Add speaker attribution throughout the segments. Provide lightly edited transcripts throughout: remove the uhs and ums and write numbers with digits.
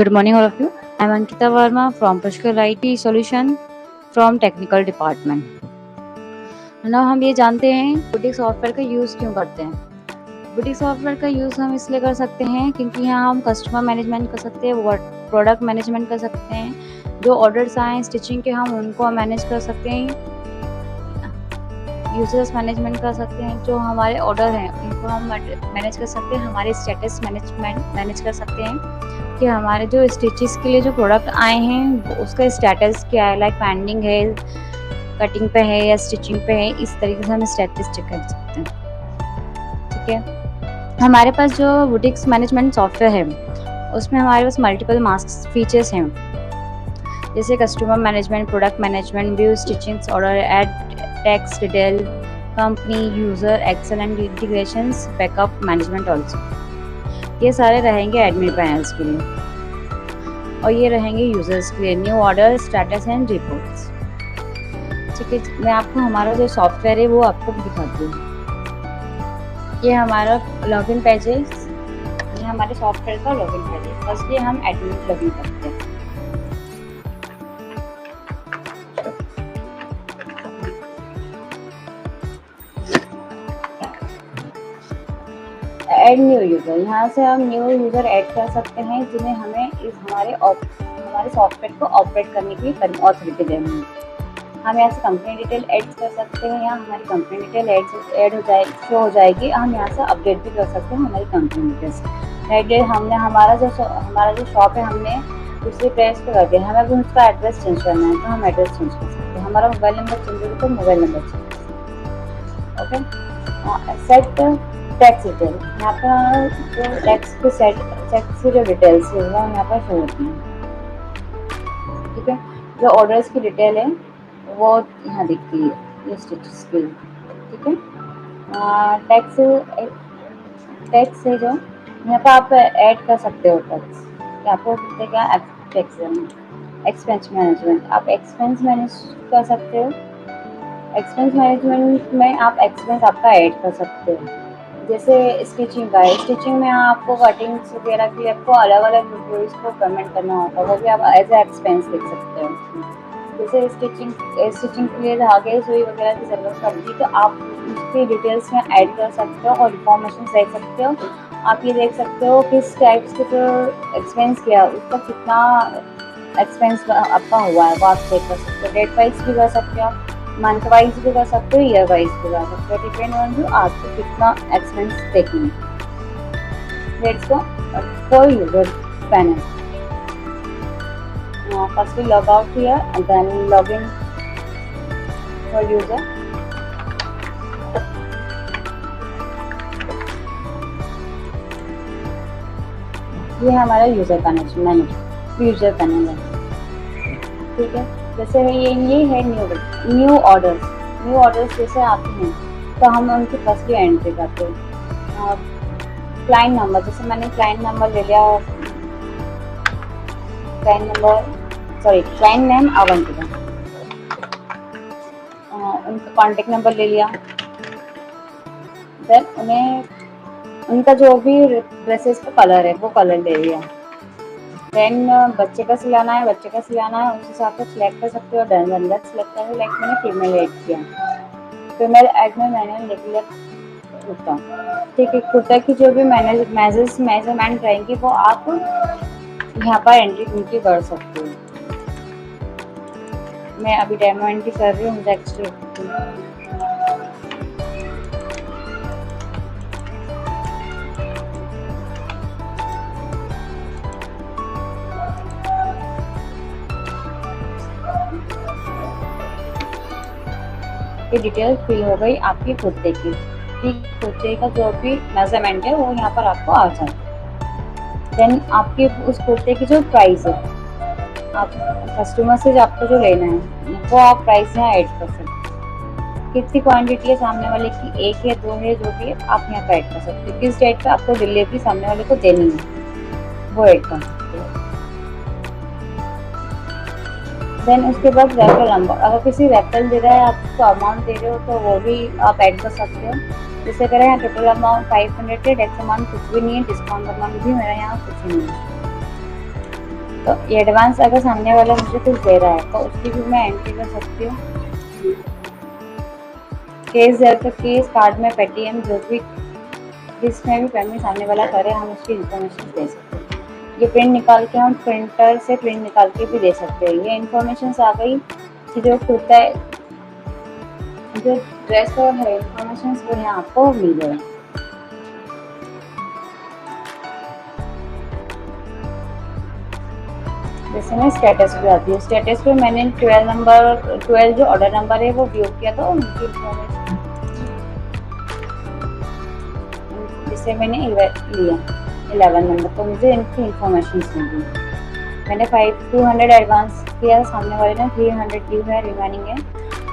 Speaker 1: Good morning, all of you. I'm Ankita Verma from Pushkar IT Solution from Technical Department. now हम ये जानते हैं boutique software का use क्यों करते हैं। बुटीक सॉफ्टवेयर का यूज़ हम इसलिए कर सकते हैं क्योंकि यहाँ हम कस्टमर मैनेजमेंट कर सकते हैं, प्रोडक्ट मैनेजमेंट कर सकते हैं, जो ऑर्डर्स आए स्टिचिंग के हम उनको मैनेज कर सकते हैं, यूजर्स मैनेजमेंट कर सकते हैं, जो हमारे ऑर्डर हैं उनको हम मैनेज कर सकते हैं, हमारे स्टेटस मैनेज कर सकते हैं कि हमारे जो स्टिचेस के लिए जो प्रोडक्ट आए हैं उसका स्टेटस क्या है, लाइक पेंडिंग है, कटिंग पे है या स्टिचिंग पे है, इस तरीके से हम स्टेटस चेक कर सकते हैं। ठीक है, हमारे पास जो बुटीक्स मैनेजमेंट सॉफ्टवेयर है उसमें हमारे पास मल्टीपल मास्क फीचर्स हैं, जैसे customer management, product management, view, stitchings, order, add, text, detail, company, user, Excel and integrations, backup management also. ये सारे रहेंगे एडमिन पैनल्स के लिए और ये रहेंगे यूजर्स के लिए, new order, status and reports. ठीक है, मैं आपको हमारा जो सॉफ्टवेयर है वो आपको दिखाती हूँ। ये हमारा लॉगिन पेज है, ये हमारे सॉफ्टवेयर का लॉगिन पेज है। फर्स्टली हम एडमिन लॉगिन करते हैं। ऐड न्यू यूज़र, यहाँ से हम न्यू यूज़र ऐड कर सकते हैं जिन्हें हमें हमारे सॉफ्टवेयर को ऑपरेट करने की ऑथोरिटी देनी है। हम यहाँ से कंपनी डिटेल ऐड कर सकते हैं, यहाँ हमारी कंपनी डिटेल ऐड हो जाएगी, शो हो जाएगी। हम यहाँ से अपडेट भी कर सकते हैं हमारी कंपनी डिटेल्स। हमने हमारा जो शॉप है हमने दूसरी प्लेस पे कर दिया, हमें अभी उसका एड्रेस चेंज करना है तो हम एड्रेस चेंज कर सकते हैं। हमारा मोबाइल नंबर चेंज होगा तो मोबाइल नंबर चेंज कर सकते हैं। ओके, सेट टैक्स डिटेल, यहाँ पर जो टैक्स की जो डिटेल्स है वो यहाँ पर शो होती हैं। ठीक है, जो ऑर्डर्स की डिटेल है वो यहाँ दिखती है, ये स्टिचेस की। ठीक है, टैक्स है जो यहाँ पर आप ऐड कर सकते हो टैक्स। यहाँ पर क्या टैक्स है, एक्सपेंस मैनेजमेंट, आप एक्सपेंस मैनेज कर सकते हो। एक्सपेंस मैनेजमेंट में आप एक्सपेंस आपका ऐड कर सकते हो। जैसे स्टिचिंग का है, स्टिचिंग में आपको कटिंग्स वगैरह के लिए आपको अलग अलग एम्प्लॉइज़ को पेमेंट करना होता है, वो भी आप एज ए एक्सपेंस लिख सकते हो। जैसे स्टिचिंग के लिए धागे, सुई वगैरह की ज़रूरत पड़ती है तो आप उसकी डिटेल्स में ऐड कर सकते हो और इन्फॉर्मेशन देख सकते हो। आप ये देख सकते हो किस टाइप्स के जो एक्सपेंस किया उसका कितना एक्सपेंस आपका हुआ है, वो आप चेक कर सकते हो। डेट वाइज भी कर सकते हो, मंथ वाइज भी कर सकते हो, ईयर वाइज भी कर सकते हो, डिपेंड ऑन जो आपको कितना एक्सपेंस देखना है। Let's go for user panel. Firstly log out here and then log in for user. ये हमारा यूजर पैनल है। ठीक है, जैसे ये है न्यू ऑर्डर्स जैसे आते हैं तो हम उनकी फर्स्टली एंट्री करते हैं। क्लाइंट नंबर, जैसे मैंने क्लाइंट नंबर ले लिया, क्लाइंट नेम अवंतिका, उनका कॉन्टेक्ट नंबर ले लिया। देन उनका जो भी ड्रेसेस का कलर है वो कलर ले लिया। देन बच्चे का सिलाना है उस हिसाब से सिलेक्ट कर सकते हो। देन सिलेक्ट करें, लाइक मैंने फीमेल ऐड किया, फीमेल ऐड में मैंने लिख लिया कुर्ता। ठीक है, कुर्ता की जो भी मेजरमेंट रहेंगी वो आप यहाँ पर एंट्री उनकी कर सकते हो। मैं अभी डेमो एंट्री कर रही हूँ, नेक्स्ट ये डिटेल फिल हो गई आपकी कुर्ते की। कुर्ते का जो भी मेजरमेंट है वो यहाँ पर आपको आ जाए। देन आपके उस कुर्ते की जो प्राइस है, आप कस्टमर से आपको जो लेना है वो आप प्राइस यहाँ ऐड कर सकते हो। कितनी क्वांटिटी है सामने वाले की, 1 या 2 है, जो भी आप यहाँ पर ऐड कर सकते हो। किस डेट पे आपको डिलीवरी सामने वाले को देनी है वो ऐड कर सकते हो। देन उसके बाद रेफरल नंबर, अगर किसी रेफरल दे रहा है आपको अमाउंट दे रहे हो तो वो भी आप ऐड कर सकते हो। जैसे करें यहाँ टोटल अमाउंट 500 है, डेक्स अमाउंट कुछ भी नहीं है, डिस्काउंट अमाउंट भी मेरा यहाँ कुछ नहीं है। तो ये एडवांस अगर सामने वाला मुझे कुछ दे रहा है तो उसकी भी मैं एंट्री कर सकती हूँ। केस है तो केस, कार्ड में पेटीएम, जो भी जिसमें भी पेमेंट सामने वाला करे हम उसकी इन्फॉर्मेशन दे सकते हैं। ये प्रिंट निकाल के हम प्रिंटर से प्रिंट निकाल के भी दे सकते हैं। ये इन्फॉर्मेशन आ गई कि जो कुर्ता है, जो ड्रेस और है इन्फॉर्मेशन वो यहाँ आपको मिल गए। जैसे मैं स्टेटस पे आती हूँ, स्टेटस पे मैंने 12 जो ऑर्डर नंबर है वो व्यू किया था, उनकी इन्फॉर्मेशन जिसे मैंने लिया 11 नंबर, तो मुझे इनकी इन्फॉर्मेशन मिली। मैंने 200 एडवांस किया, सामने वाले ने 300 ड्यू है, रिमेनिंग है।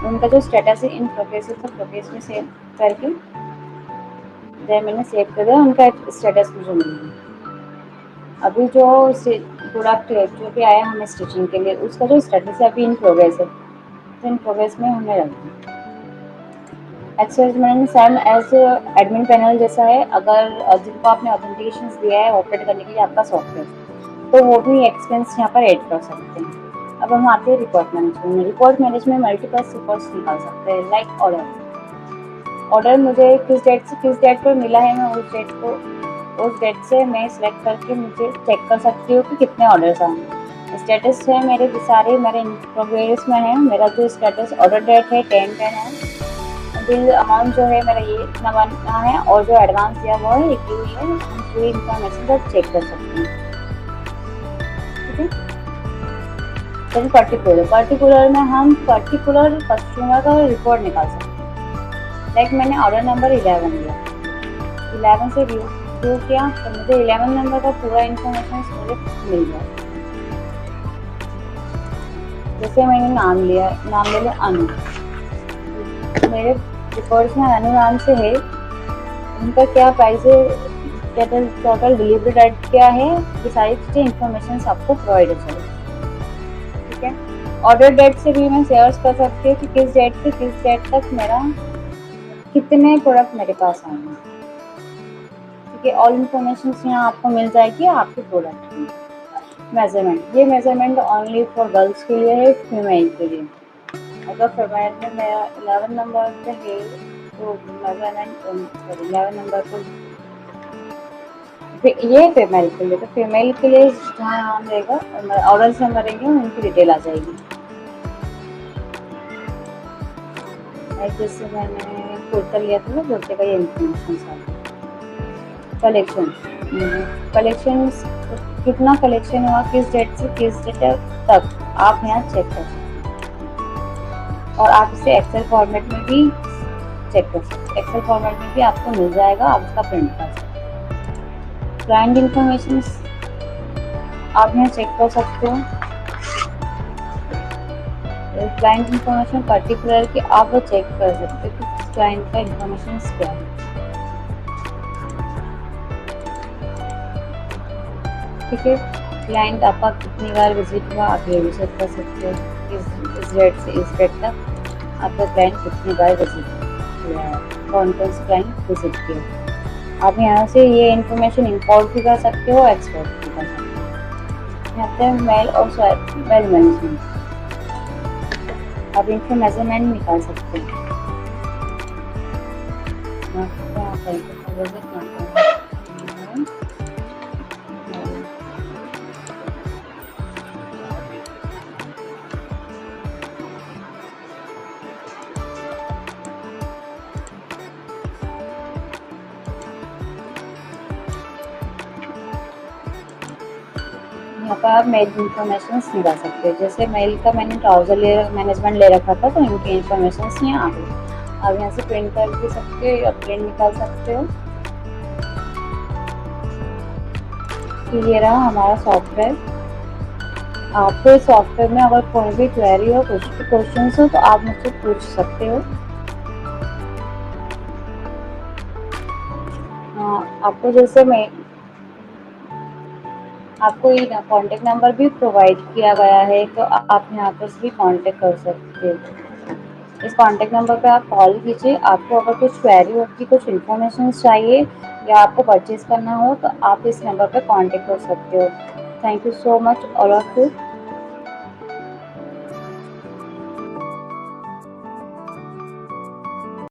Speaker 1: उनका जो स्टेटस है इन प्रोग्रेस है, तो प्रोग्रेस में सेव करके जब मैंने सेव कर दिया, उनका स्टेटस मुझे मिल गया। अभी जो प्रोडक्ट है जो भी आया हमें स्टिचिंग के लिए, उसका जो स्टेटस है अभी इन प्रोग्रेस है, तो इन प्रोग्रेस में हमें रखना एक्सेस मैंने सेम एज एडमिन पैनल जैसा है। अगर जिनको आपने ऑथेंटिकेशन दिया है ऑपरेट करने के लिए आपका सॉफ्टवेयर, तो वो भी एक्सपेंस यहाँ पर ऐड कर सकते हैं। अब हम आते हैं रिपोर्ट मैनेजमेंट में। रिपोर्ट मैनेजमेंट मल्टीपल रिपोर्ट्स निकाल सकते हैं, लाइक ऑर्डर मुझे किस डेट से किस डेट पर मिला है, मैं उस डेट से मैं सिलेक्ट करके मुझे चेक कर सकती हूँ कि कितने ऑर्डर्स आए। स्टेटस है मेरे सारे मेरे प्रोग्रेस में है। मेरा जो स्टेटस ऑर्डर डेट है 10/10 है। बिल अमाउंट जो है मेरा ये इतना बनना है, और जो एडवांस दिया हुआ है लिखी हुई है, हम पूरी इन्फॉर्मेशन सब चेक कर सकते हैं। ठीक है, फिर पर्टिकुलर में हम पर्टिकुलर कस्टमर का रिपोर्ट निकाल सकते हैं। लाइक मैंने ऑर्डर नंबर 11 दिया, 11 से व्यू किया, तो मुझे 11 नंबर का पूरा इन्फॉर्मेशन मुझे मिल गया। जैसे मैंने नाम ले लिया अनु, मेरे रिकॉर्ड्स में अनु नाम से है, उनका क्या प्राइस है, टोटल डिलीवरी डेट क्या है, ये सारी चीज़ें इन्फॉर्मेशन आपको प्रोवाइड हो जाएगी। ठीक है, ऑर्डर डेट से भी मैं शेयर कर सकती हूँ कि किस डेट से किस डेट तक मेरा कितने प्रोडक्ट मेरे पास आएंगे। ठीक है, ऑल इन्फॉर्मेशन यहाँ आपको मिल जाएगी आपके प्रोडक्ट की। मेजरमेंट, ये मेजरमेंट ओनली फॉर गर्ल्स के लिए है, फीमेल के लिए। अगर फीमेल में मेरा 11 नंबर पे है तो मेजरमेंट 11 नंबर को ये फीमेल के लिए, तो फीमेल के लिए जहाँ नाम रहेगा ऑर्डर्स नंबर रहेंगे उनकी डिटेल आ जाएगी। जैसे मैंने कुर्ता लिया था, कुर्ते का ये इन्फॉर्मेशन सारा। कलेक्शन कितना कलेक्शन हुआ, किस डेट से किस डेट तक, आप यहाँ चेक कर सकते हैं। और आप इसे एक्सेल फॉर्मेट में भी चेक कर सकते हैं। एक्सेल फॉर्मेट में भी आपको मिल जाएगा, आप उसका प्रिंट कर सकते हैं। क्लाइंट इन्फॉर्मेशन आप यहाँ चेक कर सकते हो। क्लाइंट इन्फॉर्मेशन पर्टिकुलर की आप वो चेक कर सकते हो कि क्लाइंट का इन्फॉर्मेशन क्या है। ठीक है, क्लाइंट आपका कितनी बार विजिट हुआ आप ये भी चेक कर सकते हो। इस डेट से इस डेट तक आपका क्लाइंट कितनी बार विजिट किया है, कौन कौन से क्लाइंट विजिट किया। आप यहाँ से ये इन्फॉर्मेशन इंपोर्ट भी कर सकते हो, एक्सपोर्ट भी कर सकते हो। यहाँ पे मेल और मेल मैनेजमेंट, आप इनके मेजरमेंट निकाल सकते हैं। यहाँ पर आप मेल इन्फॉर्मेशन निकाल सकते हो। जैसे मेल का मैंने ट्राउजर मैनेजमेंट ले रखा था, तो इनकी इन्फॉर्मेशन यहाँ आ गई। आप यहाँ से प्रिंट कर भी सकते हो या प्रिंट निकाल सकते हो। ये रहा हमारा सॉफ्टवेयर। आपको इस सॉफ्टवेयर में अगर कोई भी क्वेरी हो, कुछ भी क्वेश्चन हो, तो आप मुझसे पूछ सकते हो। आपको जैसे मैं आपको ये कॉन्टेक्ट नंबर भी प्रोवाइड किया गया है, तो आप यहाँ पर भी कॉन्टेक्ट कर सकते हो। इस कॉन्टेक्ट नंबर पर आप कॉल कीजिए। आपको अगर कुछ क्वेरी होगी, कुछ इन्फॉर्मेशन चाहिए या आपको परचेज करना हो, तो आप इस नंबर पर कॉन्टेक्ट कर सकते हो। Thank you so much all of you.